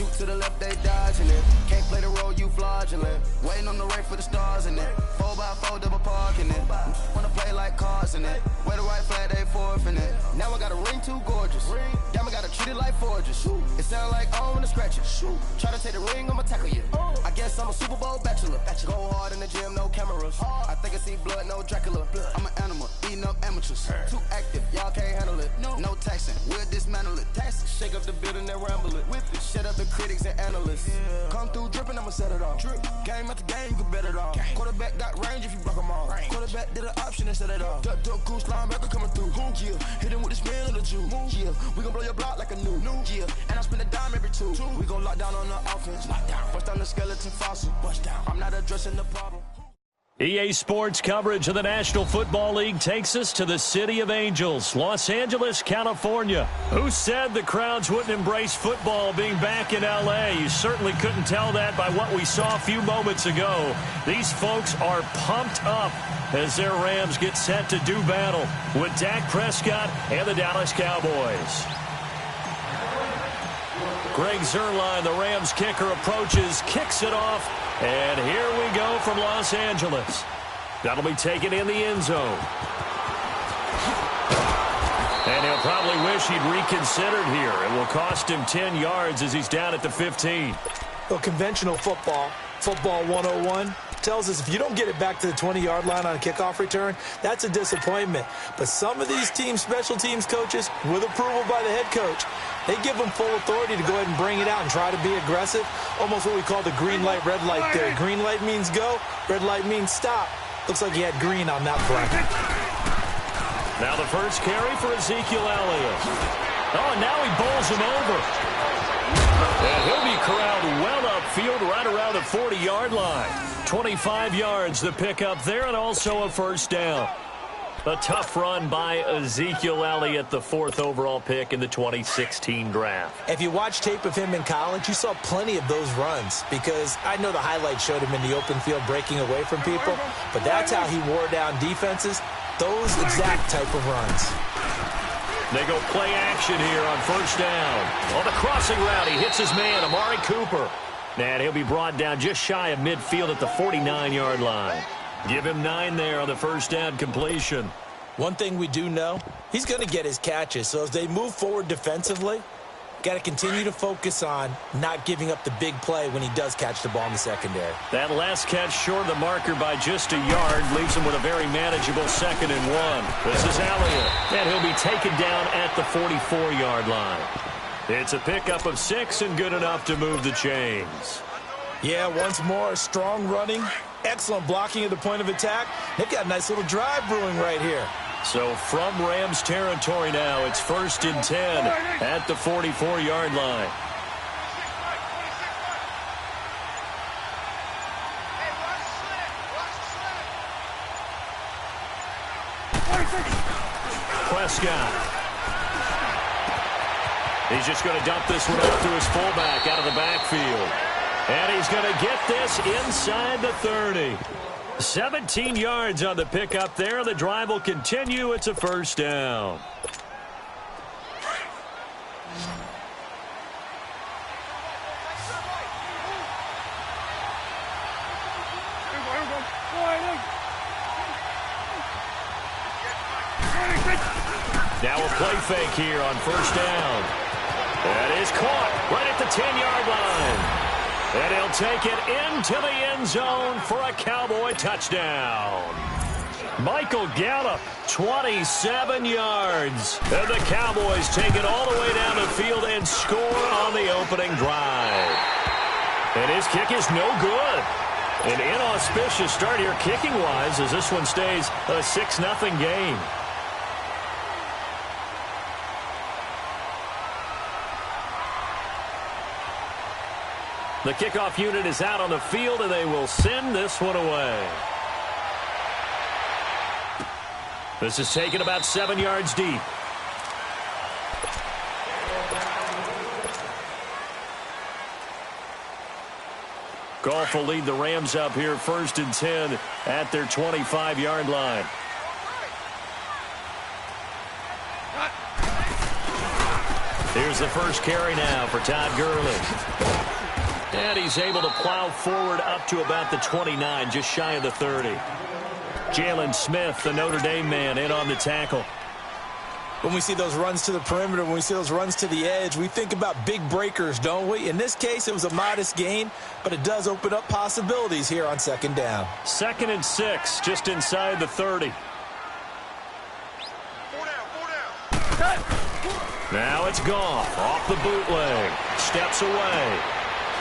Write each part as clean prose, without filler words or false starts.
Juke to the left, they dodging it. Can't play the role, you fraudulent. Waiting on the race for the stars in it. 4x4 double parking it. Wanna play like cars in it. Wear the right flag, they forfeit it. Now I got a ring too gorgeous. Damn, I gotta treat it like forges. It sound like I wanna scratch it. Try to take the ring, I'ma tackle you. I guess I'm a Super Bowl bachelor. Go hard in the gym, no cameras. I think I see blood, no Dracula. I'm an animal, eating up amateurs. Too active, y'all can't handle it. No taxing, we'll dismantle it. Shake up the building and ramble it. Whip it, shut up the critics and analysts. Come through dripping, I'ma set it off. Game after game, you can bet it all. Quarterback got range if you block them all. Quarterback did an option and set it off. Duck goose linebacker coming through. Yeah, hit him with the spin of the Jew. Yeah, we gon' blow your block like a new. Yeah, and I spend a dime every two. We gon' lock down on the offense. Bust down the skeleton fossil. I'm not addressing the problem. EA Sports coverage of the National Football League takes us to the City of Angels, Los Angeles, California. Who said the crowds wouldn't embrace football being back in L.A.? You certainly couldn't tell that by what we saw a few moments ago. These folks are pumped up as their Rams get set to do battle with Dak Prescott and the Dallas Cowboys. Greg Zuerlein, the Rams kicker, approaches, kicks it off, and here we go from Los Angeles. That'll be taken in the end zone. And he'll probably wish he'd reconsidered here. It will cost him 10 yards as he's down at the 15. Well, conventional football 101, tells us if you don't get it back to the 20-yard line on a kickoff return, that's a disappointment. But some of these teams, special teams coaches, with approval by the head coach, they give them full authority to go ahead and bring it out and try to be aggressive. Almost what we call the green light, red light theory. Green light means go, red light means stop. Looks like he had green on that play. Now the first carry for Ezekiel Elliott. Oh, and now he bowls him over. And he'll be corralled well upfield right around the 40-yard line. 25 yards the pickup there, and also a first down. A tough run by Ezekiel Elliott, the 4th overall pick in the 2016 draft. If you watch tape of him in college, you saw plenty of those runs, because I know the highlights showed him in the open field breaking away from people, but that's how he wore down defenses, those exact type of runs. They go play action here on first down. On the crossing route, he hits his man, Amari Cooper. And he'll be brought down just shy of midfield at the 49-yard line. Give him 9 there on the first down completion. One thing we do know, he's going to get his catches. So as they move forward defensively, got to continue to focus on not giving up the big play when he does catch the ball in the secondary. That last catch short of the marker by just a yard leaves him with a very manageable 2nd and 1. This is Elliott, and he'll be taken down at the 44-yard line. It's a pickup of 6 and good enough to move the chains. Yeah, once more, strong running, excellent blocking at the point of attack. They've got a nice little drive brewing right here. So from Rams territory now, it's 1st and 10 at the 44-yard line. Prescott. He's just going to dump this one off to his fullback out of the backfield. And he's going to get this inside the 30. 17 yards on the pickup there. The drive will continue. It's a first down. Now a play fake here on first down. That is caught right at the 10-yard line. And he'll take it into the end zone for a Cowboy touchdown. Michael Gallup, 27 yards. And the Cowboys take it all the way down the field and score on the opening drive. And his kick is no good. An inauspicious start here kicking-wise as this one stays a 6-0 game. The kickoff unit is out on the field, and they will send this one away. This is taken about 7 yards deep. Goff will lead the Rams up here 1st and 10 at their 25-yard line. Here's the first carry now for Todd Gurley. And he's able to plow forward up to about the 29, just shy of the 30. Jalen Smith, the Notre Dame man, in on the tackle. When we see those runs to the perimeter, when we see those runs to the edge, we think about big breakers, don't we? In this case, it was a modest gain, but it does open up possibilities here on second down. 2nd and 6, just inside the 30. Now it's Goff off the bootleg. Steps away.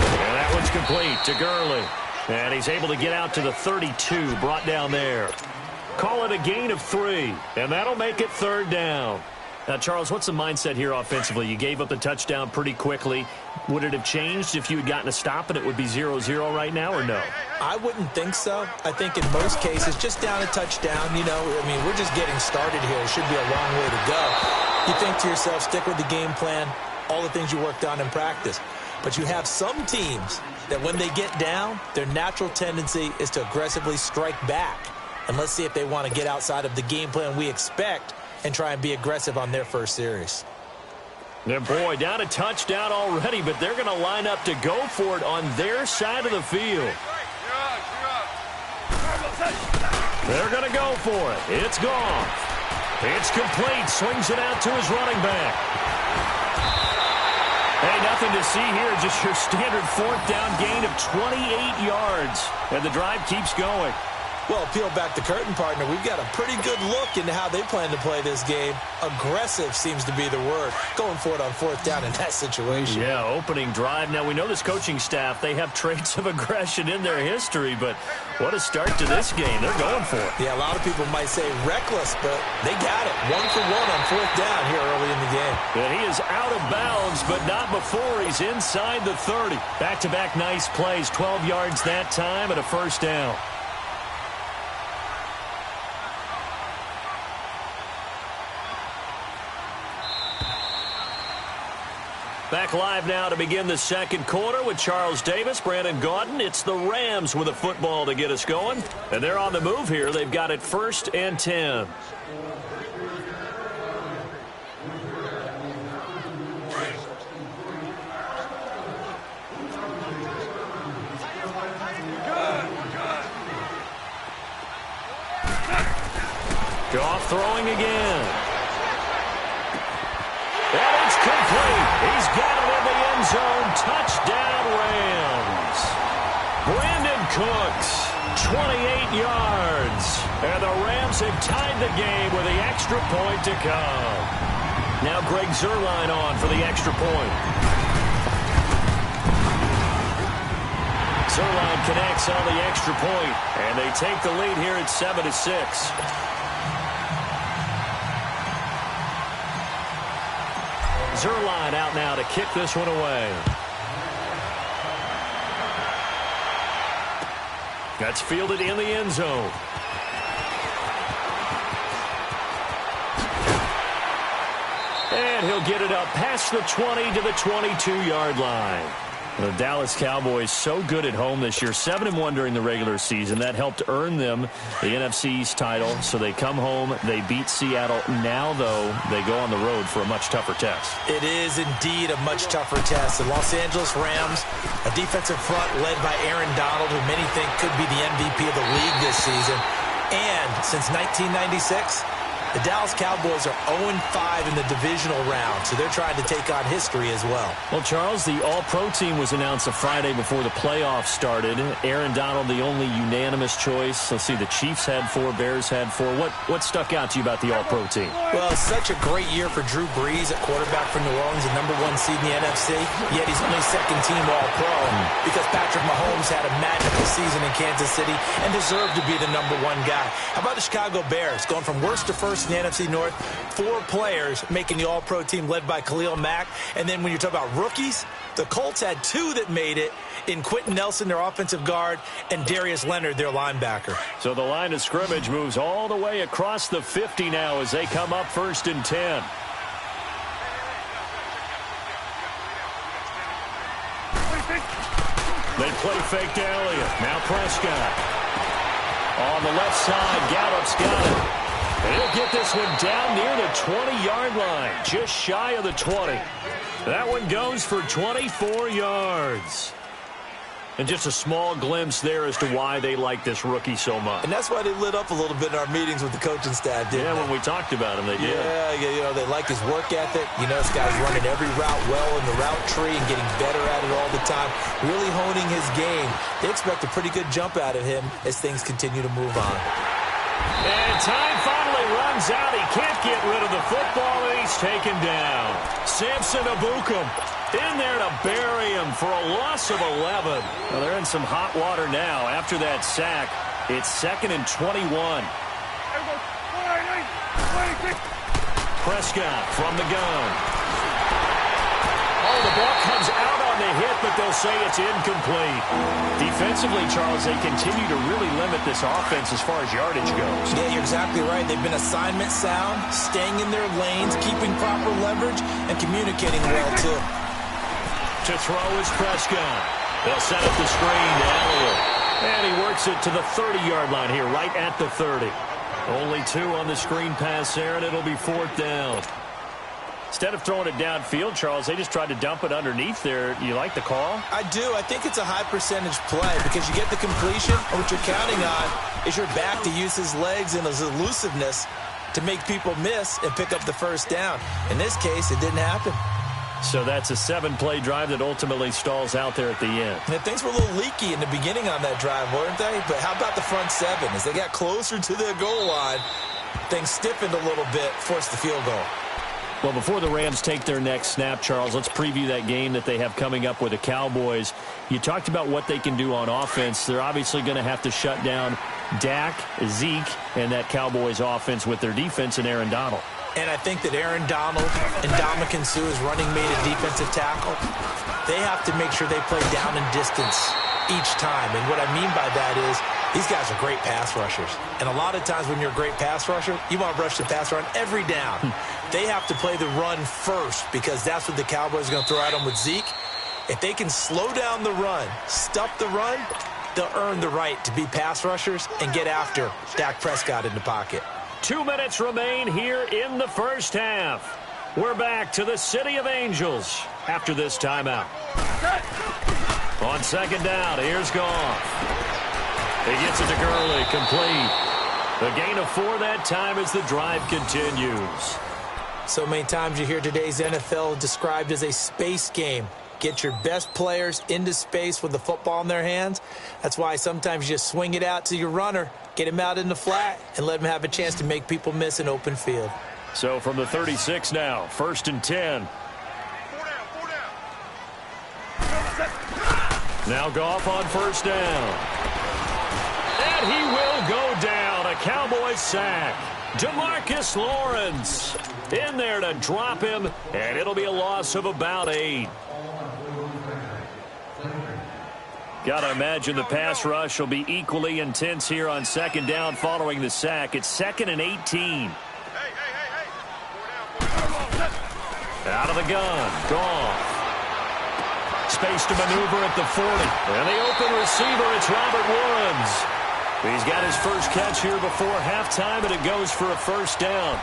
And that one's complete to Gurley. And he's able to get out to the 32, brought down there. Call it a gain of 3, and that'll make it 3rd down. Now, Charles, what's the mindset here offensively? You gave up the touchdown pretty quickly. Would it have changed if you had gotten a stop and it would be 0-0 right now, or no? I wouldn't think so. I think in most cases, just down a touchdown, you know, I mean, we're just getting started here. It should be a long way to go. You think to yourself, stick with the game plan, all the things you worked on in practice. But you have some teams that when they get down, their natural tendency is to aggressively strike back. And let's see if they want to get outside of the game plan we expect and try and be aggressive on their first series. And boy, down a touchdown already, but they're going to line up to go for it on their side of the field. They're going to go for it. It's gone. It's complete. Swings it out to his running back. Hey, nothing to see here. Just your standard 4th down gain of 28 yards. And the drive keeps going. Well, peel back the curtain, partner. We've got a pretty good look into how they plan to play this game. Aggressive seems to be the word. Going for it on 4th down in that situation. Yeah, opening drive. Now, we know this coaching staff, they have traits of aggression in their history, but what a start to this game. They're going for it. Yeah, a lot of people might say reckless, but they got it. 1 for 1 on 4th down here early in the game. And he is out of bounds, but not before he's inside the 30. Back-to-back nice plays. 12 yards that time and a 1st down. Back live now to begin the 2nd quarter with Charles Davis, Brandon Gaudin. It's the Rams with a football to get us going. And they're on the move here. They've got it 1st and 10. Goff throwing again. And it's complete. He's got it in the end zone. Touchdown, Rams. Brandon Cooks, 28 yards. And the Rams have tied the game with the extra point to come. Now Greg Zuerlein on for the extra point. Zuerlein connects on the extra point, and they take the lead here at 7-6. Zuerlein out now to kick this one away. That's fielded in the end zone. And he'll get it up past the 20 to the 22-yard line. The Dallas Cowboys so good at home this year, 7-1 during the regular season. That helped earn them the NFC East title. So they come home, they beat Seattle. Now, though, they go on the road for a much tougher test. It is indeed a much tougher test. The Los Angeles Rams, a defensive front led by Aaron Donald, who many think could be the MVP of the league this season. And since 1996, the Dallas Cowboys are 0-5 in the divisional round, so they're trying to take on history as well. Well, Charles, the All-Pro team was announced a Friday before the playoffs started. Aaron Donald, the only unanimous choice. Let's see, the Chiefs had 4, Bears had 4. What stuck out to you about the All-Pro team? Well, such a great year for Drew Brees at quarterback for New Orleans, the #1 seed in the NFC, yet he's only 2nd team All-Pro because Patrick Mahomes had a magical season in Kansas City and deserved to be the #1 guy. How about the Chicago Bears, going from worst to first in the NFC North? 4 players making the All-Pro team led by Khalil Mack. And then when you talk about rookies, the Colts had 2 that made it in Quentin Nelson, their offensive guard, and Darius Leonard, their linebacker. So the line of scrimmage moves all the way across the 50 now as they come up 1st and 10. They play fake to Elliott. Now Prescott. On the left side, Gallup's got it. And he'll get this one down near the 20-yard line, just shy of the 20. That one goes for 24 yards. And just a small glimpse there as to why they like this rookie so much. And that's why they lit up a little bit in our meetings with the coaching staff, didn't they? Yeah, when we talked about him, they did. Yeah, they like his work ethic. This guy's running every route well in the route tree and getting better at it all the time, really honing his game. They expect a pretty good jump out of him as things continue to move on. And time finally runs out. He can't get rid of the football, and he's taken down. Samson Abukum in there to bury him for a loss of 11. Well, they're in some hot water now after that sack. It's 2nd and 21. Prescott from the gun. Oh, the ball comes out on the hit, but they'll say it's incomplete. Defensively, Charles, they continue to really limit this offense as far as yardage goes. Yeah, you're exactly right. They've been assignment sound, staying in their lanes, keeping proper leverage, and communicating well, too. To throw is Prescott. They'll set up the screen to Elliott. And he works it to the 30-yard line here, right at the 30. Only 2 on the screen pass there, and it'll be 4th down. Instead of throwing it downfield, Charles, they just tried to dump it underneath there. You like the call? I do. I think it's a high-percentage play because you get the completion, and what you're counting on is your back to use his legs and his elusiveness to make people miss and pick up the first down. In this case, it didn't happen. So that's a 7-play drive that ultimately stalls out there at the end. And things were a little leaky in the beginning on that drive, weren't they? But how about the front 7? As they got closer to their goal line, things stiffened a little bit, forced the field goal. Well, before the Rams take their next snap, Charles, let's preview that game that they have coming up with the Cowboys. You talked about what they can do on offense. They're obviously going to have to shut down Dak, Zeke, and that Cowboys offense with their defense and Aaron Donald. And I think that Aaron Donald and Ndamukong Suh is running mate at defensive tackle. They have to make sure they play down and distance each time. And what I mean by that is these guys are great pass rushers. And a lot of times when you're a great pass rusher, you want to rush the passer on every down. They have to play the run first because that's what the Cowboys are going to throw at them with Zeke. If they can slow down the run, stuff the run, they'll earn the right to be pass rushers and get after Dak Prescott in the pocket. 2 minutes remain here in the first half. We're back to the City of Angels after this timeout. On 2nd down, here's Goff. He gets it to Gurley, complete. A gain of 4 that time as the drive continues. So many times you hear today's NFL described as a space game. Get your best players into space with the football in their hands. That's why sometimes you just swing it out to your runner, get him out in the flat, and let him have a chance to make people miss an open field. So from the 36 now, 1st and 10. Now Goff on 1st down. And he will go down. A Cowboys sack. DeMarcus Lawrence in there to drop him, and it'll be a loss of about 8. Got to imagine the pass rush will be equally intense here on 2nd down following the sack. It's 2nd and 18. Out of the gun. Goff. Space to maneuver at the 40. And the open receiver, it's Robert Woods. He's got his first catch here before halftime, and it goes for a 1st down.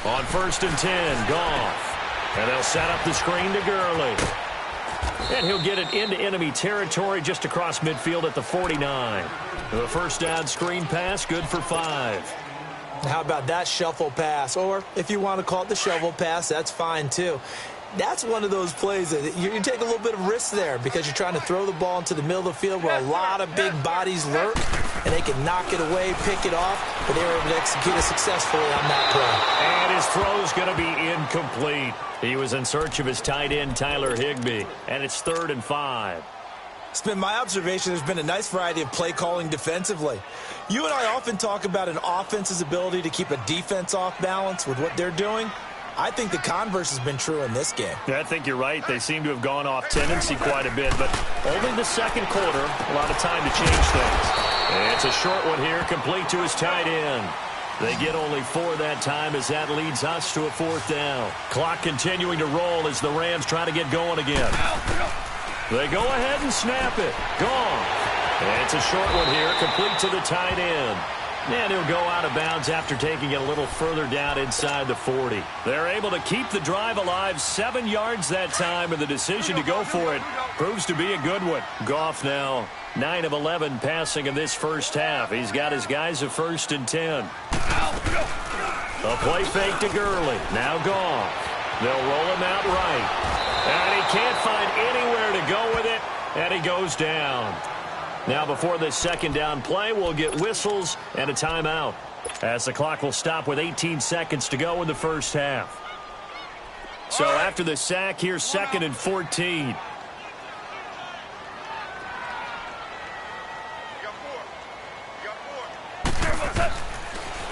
On 1st and 10, Goff. And they'll set up the screen to Gurley. And he'll get it into enemy territory just across midfield at the 49. The 1st down screen pass, good for 5. How about that shuffle pass? Or if you want to call it the shovel pass, that's fine too. That's one of those plays that you take a little bit of risk there because you're trying to throw the ball into the middle of the field where a lot of big bodies lurk, and they can knock it away, pick it off, but they were able to execute it successfully on that play. And his throw's going to be incomplete. He was in search of his tight end, Tyler Higbee, and it's 3rd and 5. It's been my observation there's been a nice variety of play calling defensively. You and I often talk about an offense's ability to keep a defense off balance with what they're doing. I think the converse has been true in this game. Yeah, I think you're right. They seem to have gone off tendency quite a bit, but only the 2nd quarter, a lot of time to change things. And it's a short one here, complete to his tight end. They get only 4 that time as that leads us to a 4th down. Clock continuing to roll as the Rams try to get going again. They go ahead and snap it. Gone. And it's a short one here, complete to the tight end. And he'll go out of bounds after taking it a little further down inside the 40. They're able to keep the drive alive 7 yards that time, and the decision to go for it proves to be a good one. Goff now 9 of 11 passing in this first half. He's got his guys a 1st and 10. A play fake to Gurley. Now Goff. They'll roll him out right. And he can't find anywhere to go with it, and he goes down. Now before this 2nd down play, we'll get whistles and a timeout, as the clock will stop with 18 seconds to go in the first half. So after the sack, here's 2nd and 14.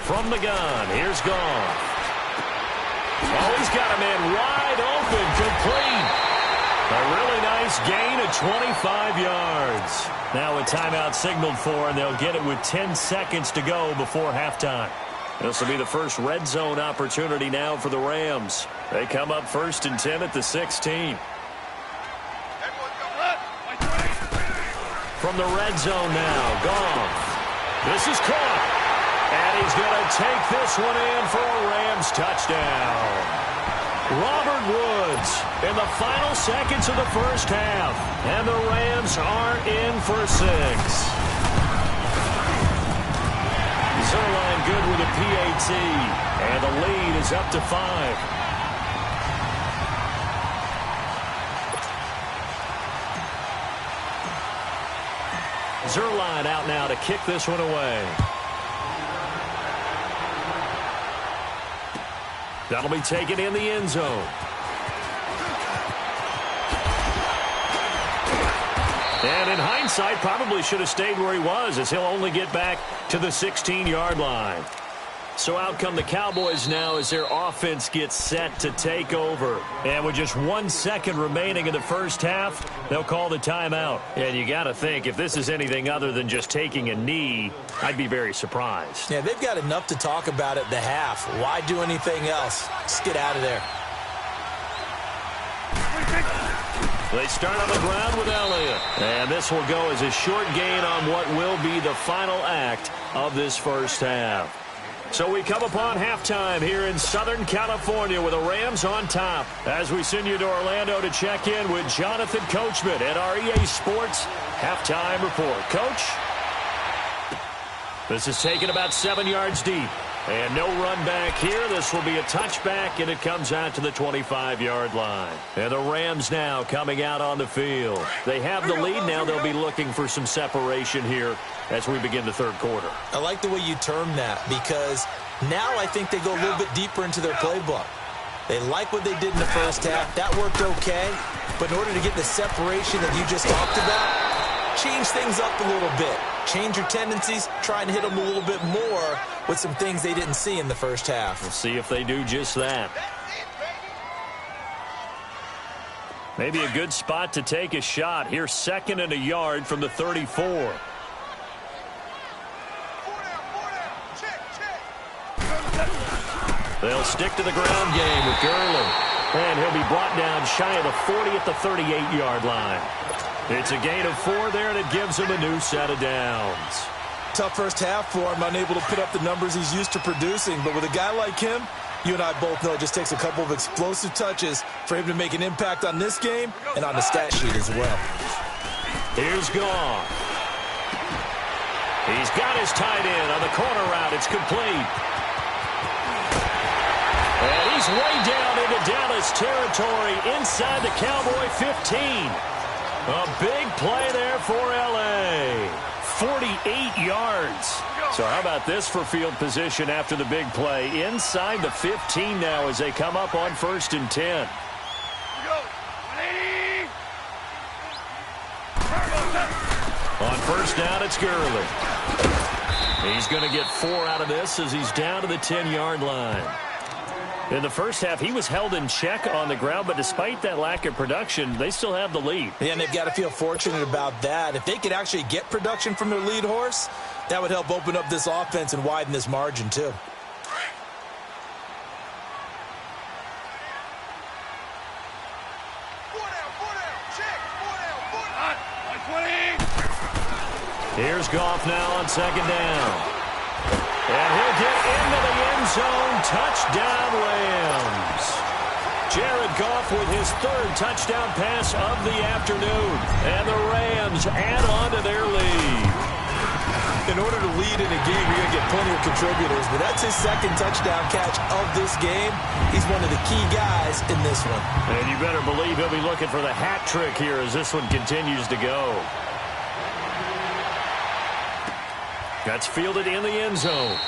From the gun, here's Goff. Oh, he's got a man wide open, complete. A really nice gain of 25 yards. Now a timeout signaled for, and they'll get it with 10 seconds to go before halftime. This will be the first red zone opportunity now for the Rams. They come up 1st and 10 at the 16. From the red zone now, Goff. This is caught. And he's going to take this one in for a Rams touchdown. Robert Woods in the final seconds of the first half. And the Rams are in for 6. Zerline good with a PAT. And the lead is up to 5. Zerline out now to kick this one away. That'll be taken in the end zone. And in hindsight, probably should have stayed where he was, as he'll only get back to the 16-yard line. So out come the Cowboys now as their offense gets set to take over. And with just 1 second remaining in the first half, they'll call the timeout. And you got to think, if this is anything other than just taking a knee, I'd be very surprised. Yeah, they've got enough to talk about at the half. Why do anything else? Just get out of there. They start on the ground with Elliott. And this will go as a short gain on what will be the final act of this first half. So we come upon halftime here in Southern California with the Rams on top, as we send you to Orlando to check in with Jonathan Coachman at our EA Sports Halftime Report. Coach? This is taken about 7 yards deep. And no run back here. This will be a touchback, and it comes out to the 25-yard line. And the Rams now coming out on the field. They have the lead. Now they'll be looking for some separation here as we begin the third quarter. I like the way you term that, because now I think they go a little bit deeper into their playbook. They like what they did in the first half. That worked okay. But in order to get the separation that you just talked about, change things up a little bit. Change your tendencies, try and hit them a little bit more with some things they didn't see in the first half. We'll see if they do just that. Maybe a good spot to take a shot. Here's 2nd and a yard from the 34. They'll stick to the ground game with Gurley. And he'll be brought down shy of the 40 at the 38-yard line. It's a gain of 4 there, and it gives him a new set of downs. Tough first half for him, unable to put up the numbers he's used to producing. But with a guy like him, you and I both know it just takes a couple of explosive touches for him to make an impact on this game and on the stat sheet as well. Here's Goff. He's got his tight end on the corner route. It's complete. And he's way down into Dallas territory inside the Cowboy 15. A big play there for L.A. 48 yards. So how about this for field position after the big play? Inside the 15 now as they come up on 1st and 10. On 1st down, it's Gurley. He's going to get 4 out of this as he's down to the 10-yard line. In the first half, he was held in check on the ground, but despite that lack of production, they still have the lead. Yeah, and they've got to feel fortunate about that. If they could actually get production from their lead horse, that would help open up this offense and widen this margin, too. Here's Goff now on second down. And he'll get into the end zone. Touchdown, Rams. Jared Goff with his third touchdown pass of the afternoon. And the Rams add on to their lead. In order to lead in a game, you're going to get plenty of contributors, but that's his second touchdown catch of this game. He's one of the key guys in this one. And you better believe he'll be looking for the hat trick here as this one continues to go. That's fielded in the end zone.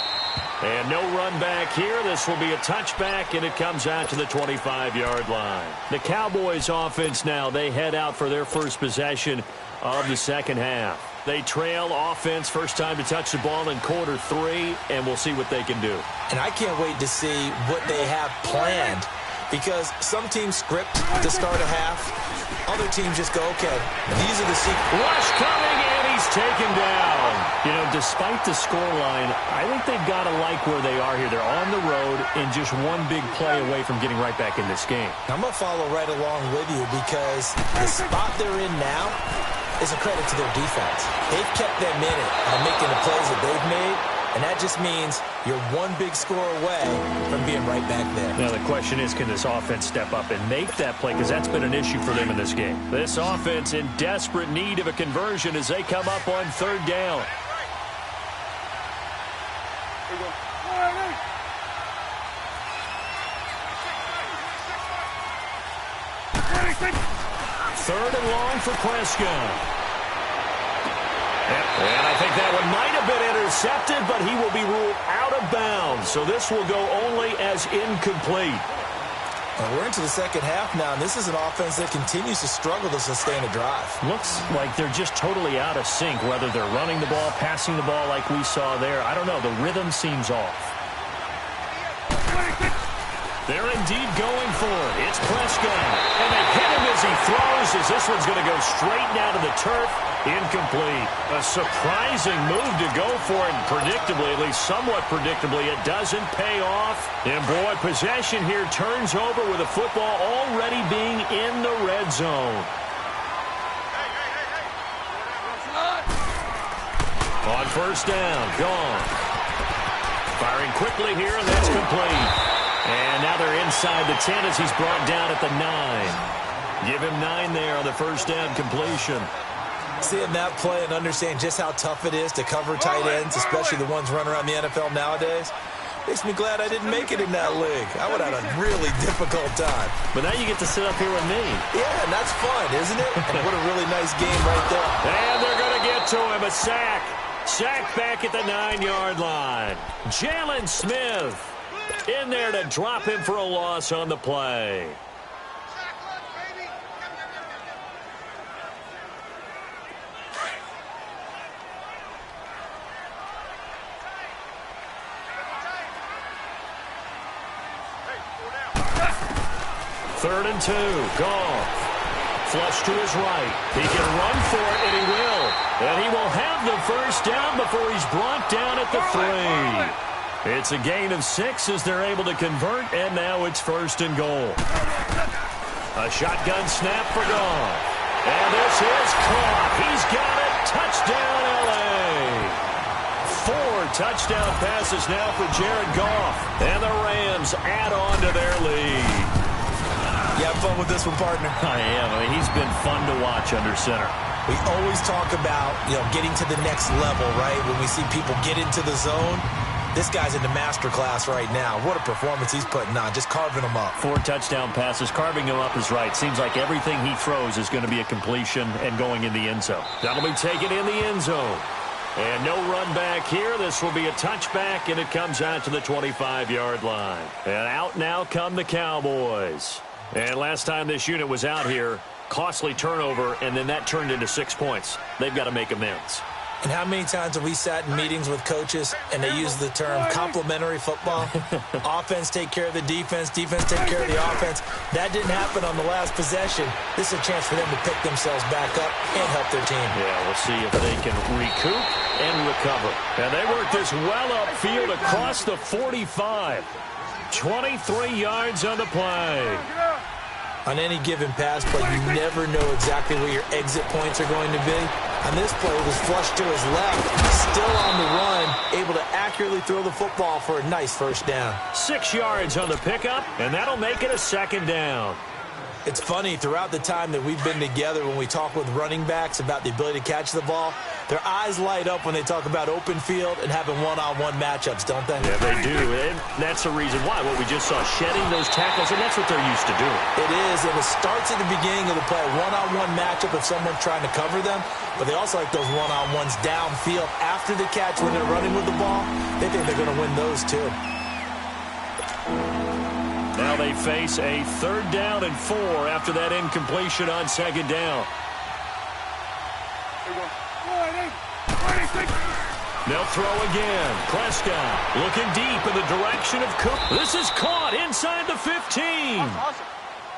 And no run back here. This will be a touchback, and it comes out to the 25-yard line. The Cowboys offense now, they head out for their first possession of the second half. They trail offense, first time to touch the ball in quarter 3, and we'll see what they can do. And I can't wait to see what they have planned, because some teams script to start a half. Other teams just go, okay, these are the secrets. Rush coming, and he's taken down. You know, despite the scoreline, I think they've got to like where they are here. They're on the road and just one big play away from getting right back in this game. I'm going to follow right along with you, because the spot they're in now is a credit to their defense. They've kept them in it by making the plays that they've made, and that just means you're one big score away from being right back there. Now the question is, can this offense step up and make that play? Because that's been an issue for them in this game. This offense in desperate need of a conversion as they come up on third down. Third and long for Prescott. And I think that one might have been intercepted, but he will be ruled out of bounds. So this will go only as incomplete. And we're into the second half now, and this is an offense that continues to struggle to sustain a drive. Looks like they're just totally out of sync, whether they're running the ball, passing the ball like we saw there. I don't know. The rhythm seems off. They're indeed going for it. It's Prescott. And they hit him as he throws, as this one's going to go straight down to the turf. Incomplete. A surprising move to go for it. Predictably, at least somewhat predictably, it doesn't pay off. And boy, possession here turns over with the football already being in the red zone. On first down, gone. Firing quickly here, and that's complete. And now they're inside the 10 as he's brought down at the 9. Give him 9 there on the first down completion. Seeing that play and understanding just how tough it is to cover tight ends, especially the ones running around the NFL nowadays, makes me glad I didn't make it in that league. I would have had a really difficult time. But now you get to sit up here with me. Yeah, and that's fun, isn't it? And what a really nice game right there. And they're going to get to him. A sack. Sack back at the 9-yard line. Jalen Smith in there to drop him for a loss on the play. Third and 2. Goff. Flush to his right. He can run for it, and he will. And he will have the first down before he's brought down at the 3. It's a gain of 6 as they're able to convert, and now it's first and goal. A shotgun snap for Goff. And this is caught. He's got it. Touchdown, L.A. 4 touchdown passes now for Jared Goff. And the Rams add on to their lead. You have fun with this one, partner? I am. I mean, he's been fun to watch under center. We always talk about, getting to the next level, right? When we see people get into the zone, this guy's in the master class right now. What a performance he's putting on, just carving them up. 4 touchdown passes. Carving him up is right. Seems like everything he throws is going to be a completion and going in the end zone. That'll be taken in the end zone. And no run back here. This will be a touchback, and it comes out to the 25-yard line. And out now come the Cowboys. And last time this unit was out here, costly turnover, and then that turned into 6 points. They've got to make amends. And how many times have we sat in meetings with coaches and they use the term complementary football? Offense take care of the defense, defense take care of the offense. That didn't happen on the last possession. This is a chance for them to pick themselves back up and help their team. Yeah, we'll see if they can recoup and recover. And they work this well upfield across the 45. 23 yards on the play. On any given pass play, you never know exactly where your exit points are going to be. On this play, it was flushed to his left, still on the run, able to accurately throw the football for a nice first down. 6 yards on the pickup, and that'll make it a second down. It's funny, throughout the time that we've been together, when we talk with running backs about the ability to catch the ball, their eyes light up when they talk about open field and having one-on-one matchups, don't they? Yeah, they do, and that's the reason why. What we just saw, shedding those tackles, and that's what they're used to doing. It is, and it starts at the beginning of the play, a one-on-one matchup if someone's trying to cover them, but they also like those one-on-ones downfield after the catch when they're running with the ball. They think they're going to win those, too. Now they face a 3rd down and 4 after that incompletion on 2nd down. They'll throw again. Prescott looking deep in the direction of Cook. This is caught inside the 15.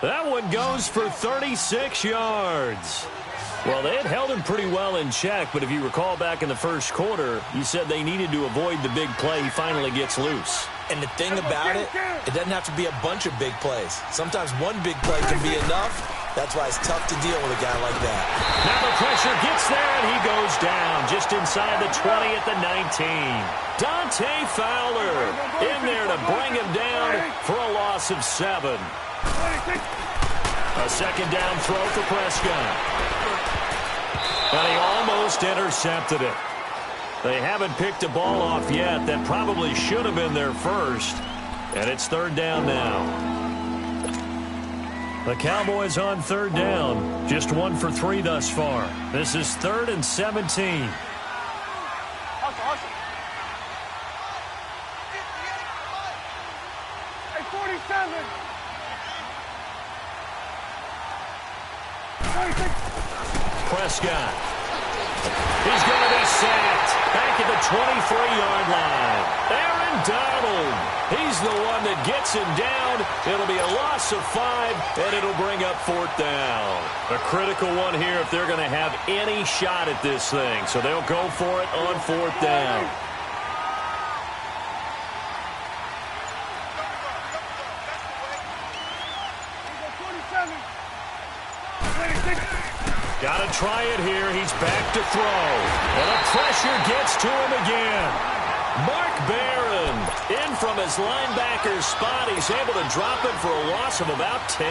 That one goes for 36 yards. Well, they had held him pretty well in check, but if you recall back in the first quarter, you said they needed to avoid the big play. He finally gets loose. And the thing about it, it doesn't have to be a bunch of big plays. Sometimes one big play can be enough. That's why it's tough to deal with a guy like that. Now the pressure gets there, and he goes down just inside the 20 at the 19. Dante Fowler in there to bring him down for a loss of 7. A 2nd down throw for Prescott. And he almost intercepted it. They haven't picked a ball off yet. That probably should have been their first. And it's 3rd down now. The Cowboys on 3rd down. Just 1 for 3 thus far. This is 3rd and 17. Hey, 47. Prescott. He's going to be sacked back at the 23-yard line. Aaron Donald. He's the one that gets him down. It'll be a loss of 5, and it'll bring up 4th down. A critical one here if they're going to have any shot at this thing. So they'll go for it on 4th down. Got to try it here. He's back to throw. And the pressure gets to him again. Mark Barron in from his linebacker spot. He's able to drop it for a loss of about 10.